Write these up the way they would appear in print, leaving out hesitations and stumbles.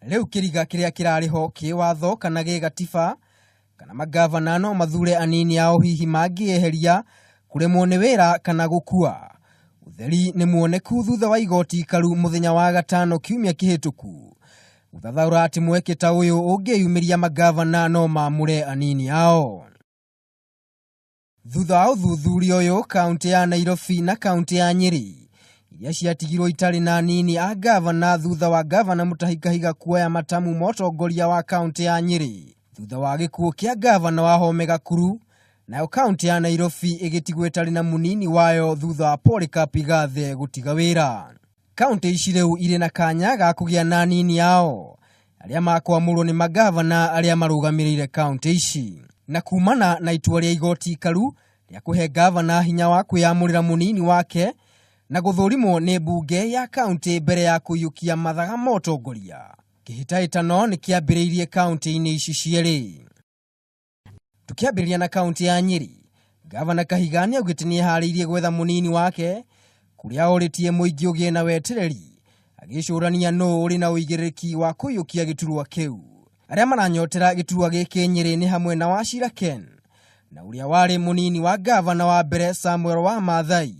Leu kiriga kiria kirariho kiwatho kana gigatiba kana magavana no mathure anini ao hihi mangieheria kuremwo ni wira kana gukua. Utheri ni muoneku thutha wa igoti ikaru muthenya wa gatano kiumia kihituku. Uthathaura ati mweke ta uyu ungiyumiria magavana no maamure anini ao. Thutha wa uthuthuria uyu, kaunti ya Nairobi na kaunti ya Nyeri iria ciatigirwo itari na anini a gavana thutha wa gavana Mutahi Kahiga kuoya matamu motongoria wa kaunti ya Nyeri thutha wa gikuo kia gavana Wahome Gakuru, nayo kaunti ya Nairobi igitigwo itari na munini wayo thutha wa Polycarp Igathe gutiga wira. Kaunti ici riu iri na kanya ga kugia na anini ao aria makwamurwo ni magavana aria marugamirire kaunti ici. Na kumana na itua ria igoti ikaru ria kuhe gavana hinya wa kwiyamurira munini wake na guthurimwo ni mbunge ya kaunti mbere ya kuyukia mathaga motongoria, kihitaitano ni kiambiriirie kaunti-ini ici cieri. Tukiambiriria na kaunti ya Nyeri, gavana Kahiga ni augite ni ehariirie gwetha munini wake kuria oritie muingi ugie na wetereri agicurania no uri na uigiriki wa kuyukia giturwa kiu. Aria maranyotera giturwa giki Nyeri ni hamwe na Wachira Ken na uria wari munini wa gavana wa mbere Samuel wa Maathai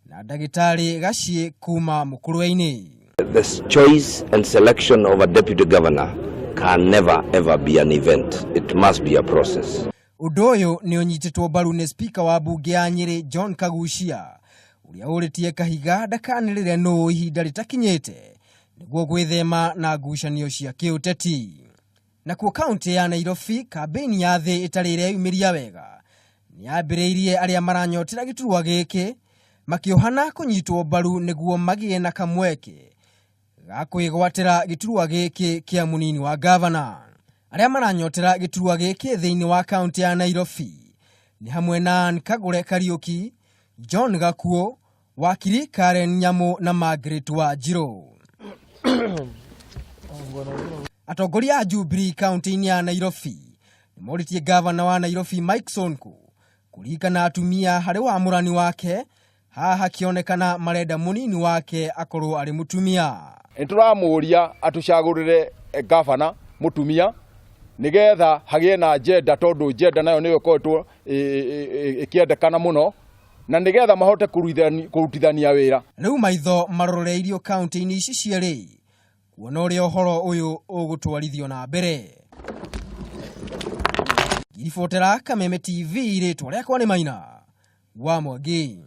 na Ndagitari Gacie kuma Mukurweini. The choice and selection of a deputy governor can never ever be an event. It must be a process. Undu uyu ni unyititwo mbaru ni speaker wa bunge ya Nyeri John Kagucia uria uritie Kahiga ndakanirire no ihinda ritakinyite niguo gwithema na ngucanio cia kiuteti. Na kuo kaunti ya Nairobi, kambeni ya thi itarire yumiria wega ni ambiriirie aria maranyotera giturwa giki makiohana kunyitwo mbaru niguo magie na kamweke ga kwigwatira giturwa giki kia munini wa gavana. Aria maranyotera giturwa giki thiini wa kaunti ya Nairobi ni hamwe na Nkagure Kariuki, John Gakuo, wakiri Karen Nyamu na Margaret Wanjiru. Atongoria a Jubilee kaunti-ini ya Nairobi ni moritie gavana wa Nairobi Mike Sonko kurikana atumia hari wa murani wake, haha kionekana marenda munini wake akorwo ari mutumia. Nituramuria atucagurire gavana mutumia nigetha hagie na agenda, tondu agenda nayo niyo koetwo ikiendekana muno na nigetha mahote kurutithania wira. Riu maitho maroreirio kaunti-ini ici cieri kuona uria uhoro uyu ugutwarithio na mbere. Giribotera Kameme TV ritwa riakwa ni Maina wa Mwangi.